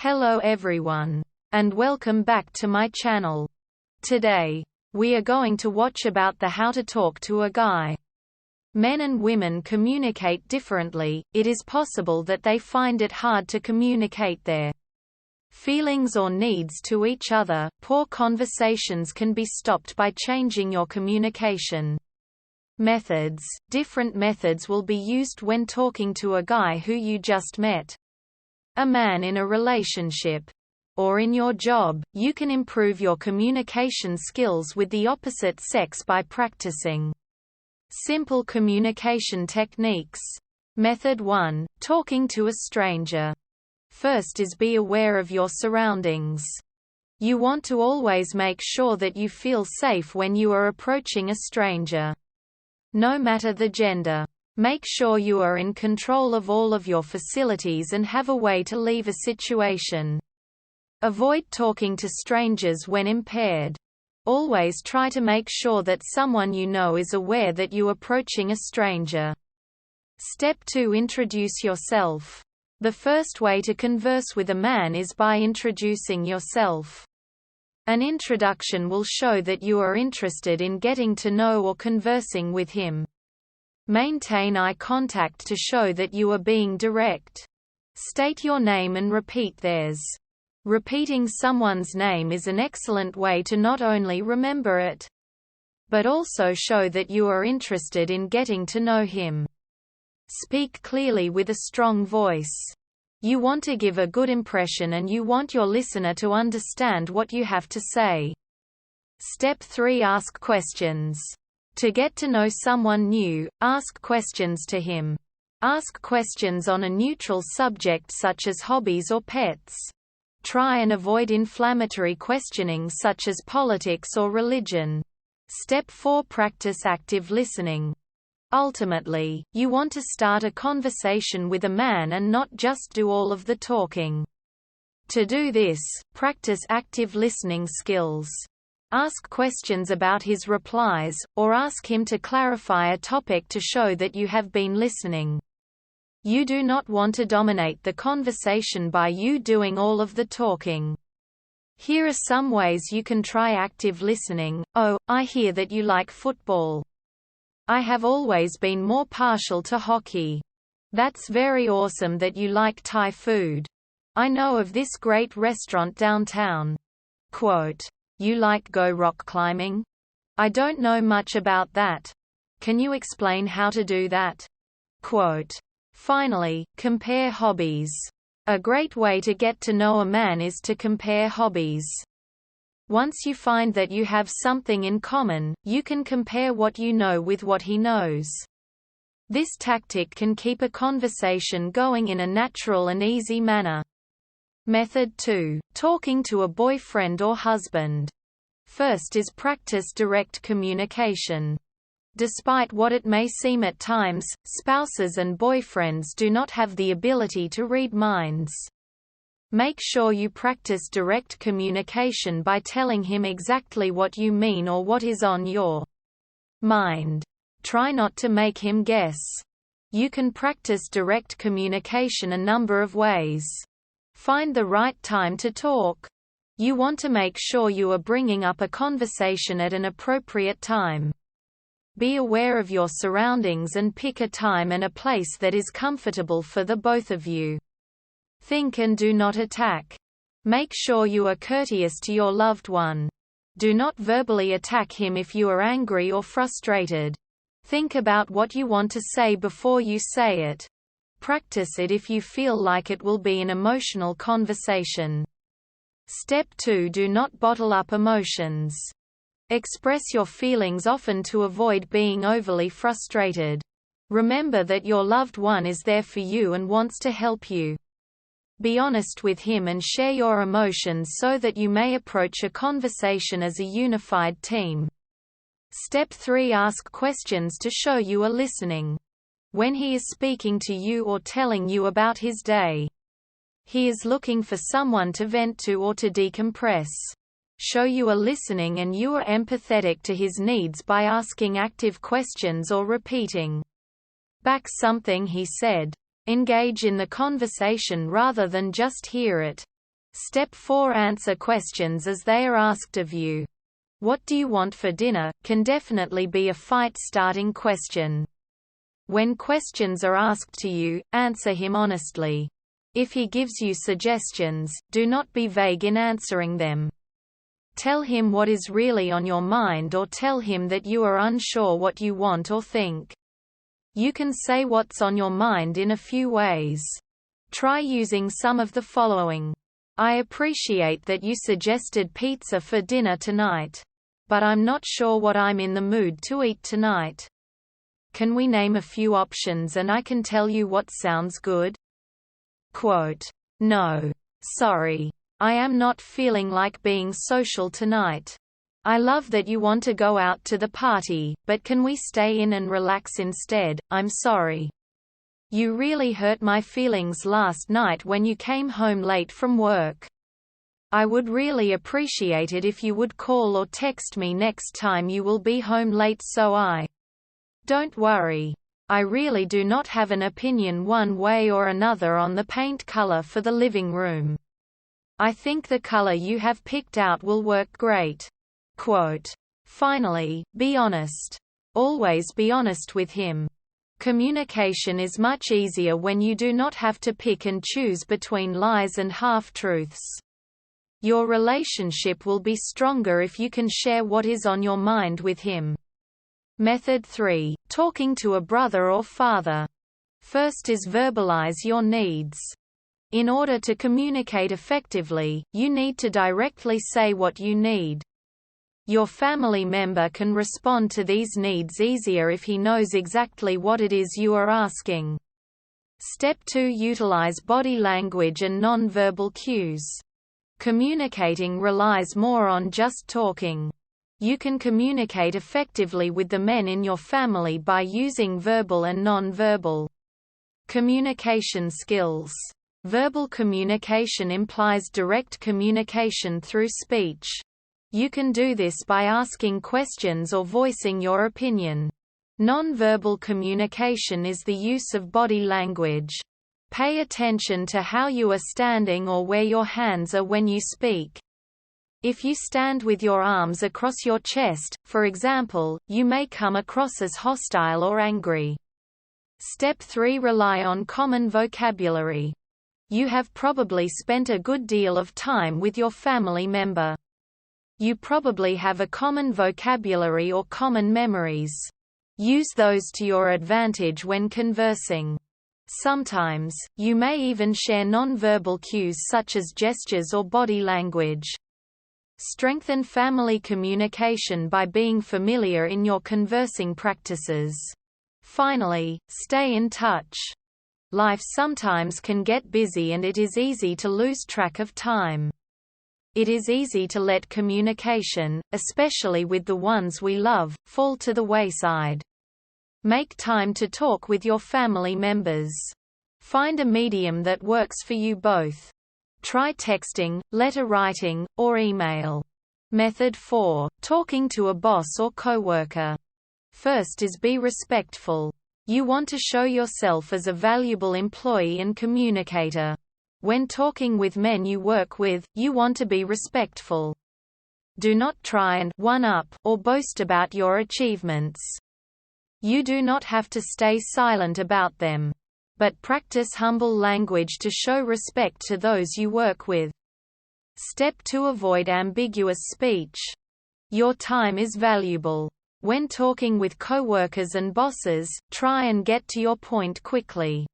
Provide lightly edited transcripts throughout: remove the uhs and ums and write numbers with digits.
Hello everyone, and welcome back to my channel. Today, we are going to watch about the how to talk to a guy. Men and women communicate differently. It is possible that they find it hard to communicate their feelings or needs to each other. Poor conversations can be stopped by changing your communication methods. Different methods will be used when talking to a guy who you just met. A man in a relationship, or in your job. You can improve your communication skills with the opposite sex by practicing simple communication techniques. Method 1. Talking to a stranger. First is be aware of your surroundings. You want to always make sure that you feel safe when you are approaching a stranger. No matter the gender. Make sure you are in control of all of your facilities and have a way to leave a situation. Avoid talking to strangers when impaired. Always try to make sure that someone you know is aware that you are approaching a stranger. Step 2. Introduce yourself. The first way to converse with a man is by introducing yourself. An introduction will show that you are interested in getting to know or conversing with him. Maintain eye contact to show that you are being direct. State your name and repeat theirs. Repeating someone's name is an excellent way to not only remember it, but also show that you are interested in getting to know him. Speak clearly with a strong voice. You want to give a good impression and you want your listener to understand what you have to say. Step 3. Ask questions. To get to know someone new, ask questions to him. Ask questions on a neutral subject such as hobbies or pets. Try and avoid inflammatory questioning such as politics or religion. Step 4. Practice active listening. Ultimately, you want to start a conversation with a man and not just do all of the talking. To do this, practice active listening skills. Ask questions about his replies, or ask him to clarify a topic to show that you have been listening. You do not want to dominate the conversation by you doing all of the talking. Here are some ways you can try active listening. Oh, I hear that you like football. I have always been more partial to hockey. That's very awesome that you like Thai food. I know of this great restaurant downtown. Quote. You like go rock climbing? I don't know much about that. Can you explain how to do that? Quote. Finally, compare hobbies. A great way to get to know a man is to compare hobbies. Once you find that you have something in common, you can compare what you know with what he knows. This tactic can keep a conversation going in a natural and easy manner. Method 2. Talking to a boyfriend or husband. First is practice direct communication. Despite what it may seem at times, spouses and boyfriends do not have the ability to read minds. Make sure you practice direct communication by telling him exactly what you mean or what is on your mind. Try not to make him guess. You can practice direct communication a number of ways. Find the right time to talk. You want to make sure you are bringing up a conversation at an appropriate time. Be aware of your surroundings and pick a time and a place that is comfortable for the both of you. Think and do not attack. Make sure you are courteous to your loved one. Do not verbally attack him if you are angry or frustrated. Think about what you want to say before you say it. Practice it if you feel like it will be an emotional conversation. Step 2. Do not bottle up emotions. Express your feelings often to avoid being overly frustrated. Remember that your loved one is there for you and wants to help you. Be honest with him and share your emotions so that you may approach a conversation as a unified team. Step 3. Ask questions to show you are listening. When he is speaking to you or telling you about his day, he is looking for someone to vent to or to decompress. Show you are listening and you are empathetic to his needs by asking active questions or repeating back something he said. Engage in the conversation rather than just hear it. Step 4. Answer questions as they are asked of you. "What do you want for dinner?" can definitely be a fight-starting question. When questions are asked to you, answer him honestly. If he gives you suggestions, do not be vague in answering them. Tell him what is really on your mind, or tell him that you are unsure what you want or think. You can say what's on your mind in a few ways. Try using some of the following. "I appreciate that you suggested pizza for dinner tonight. But I'm not sure what I'm in the mood to eat tonight. Can we name a few options and I can tell you what sounds good?" Quote, "No. Sorry. I am not feeling like being social tonight. I love that you want to go out to the party, but can we stay in and relax instead? I'm sorry. You really hurt my feelings last night when you came home late from work. I would really appreciate it if you would call or text me next time you will be home late so I don't worry. I really do not have an opinion one way or another on the paint color for the living room. I think the color you have picked out will work great." Quote. Finally, be honest. Always be honest with him. Communication is much easier when you do not have to pick and choose between lies and half-truths. Your relationship will be stronger if you can share what is on your mind with him. Method 3. Talking to a brother or father. First is verbalize your needs. In order to communicate effectively, you need to directly say what you need. Your family member can respond to these needs easier if he knows exactly what it is you are asking. Step 2. Utilize body language and non-verbal cues. Communicating relies more on just talking. You can communicate effectively with the men in your family by using verbal and non-verbal communication skills. Verbal communication implies direct communication through speech. You can do this by asking questions or voicing your opinion. Non-verbal communication is the use of body language. Pay attention to how you are standing or where your hands are when you speak. If you stand with your arms across your chest, for example, you may come across as hostile or angry. Step 3. Rely on common vocabulary. You have probably spent a good deal of time with your family member. You probably have a common vocabulary or common memories. Use those to your advantage when conversing. Sometimes, you may even share non-verbal cues such as gestures or body language. Strengthen family communication by being familiar in your conversing practices. Finally, stay in touch. Life sometimes can get busy and it is easy to lose track of time. It is easy to let communication, especially with the ones we love, fall to the wayside. Make time to talk with your family members. Find a medium that works for you both. Try texting, letter writing, or email. Method 4. Talking to a boss or coworker. First is be respectful. You want to show yourself as a valuable employee and communicator. When talking with men you work with, you want to be respectful. Do not try and one-up or boast about your achievements. You do not have to stay silent about them. But practice humble language to show respect to those you work with. Step 2. Avoid ambiguous speech. Your time is valuable. When talking with coworkers and bosses, try and get to your point quickly.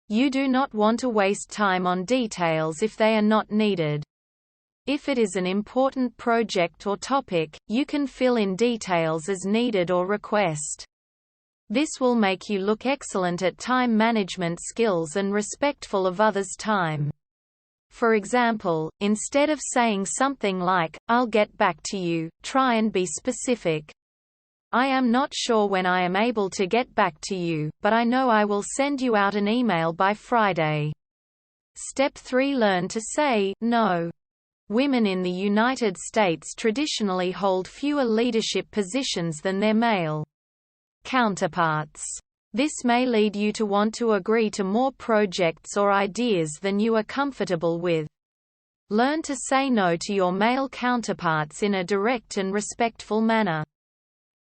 You do not want to waste time on details if they are not needed. If it is an important project or topic, you can fill in details as needed or request. This will make you look excellent at time management skills and respectful of others' time. For example, instead of saying something like, "I'll get back to you," try and be specific. "I am not sure when I am able to get back to you, but I know I will send you out an email by Friday." Step 3. Learn to say no. Women in the United States traditionally hold fewer leadership positions than their male counterparts. This may lead you to want to agree to more projects or ideas than you are comfortable with. Learn to say no to your male counterparts in a direct and respectful manner.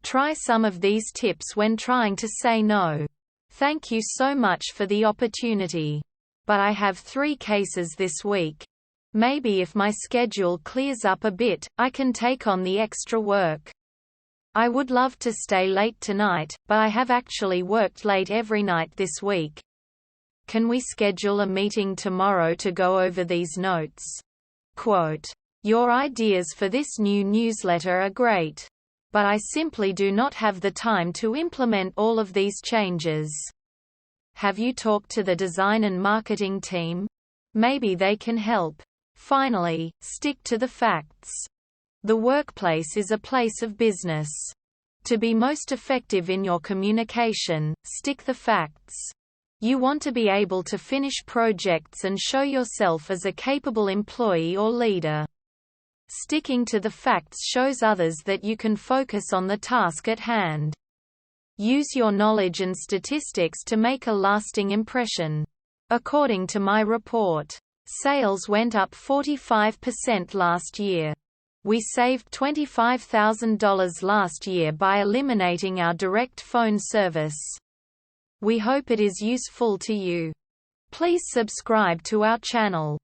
Try some of these tips when trying to say no. Thank you so much for the opportunity. But I have 3 cases this week. Maybe if my schedule clears up a bit, I can take on the extra work. I would love to stay late tonight, but I have actually worked late every night this week. Can we schedule a meeting tomorrow to go over these notes? Quote, your ideas for this new newsletter are great. But I simply do not have the time to implement all of these changes. Have you talked to the design and marketing team? Maybe they can help. Finally, stick to the facts. The workplace is a place of business. To be most effective in your communication, stick the facts. You want to be able to finish projects and show yourself as a capable employee or leader. Sticking to the facts shows others that you can focus on the task at hand. Use your knowledge and statistics to make a lasting impression. According to my report, sales went up 45% last year. We saved $25,000 last year by eliminating our direct phone service. We hope it is useful to you. Please subscribe to our channel.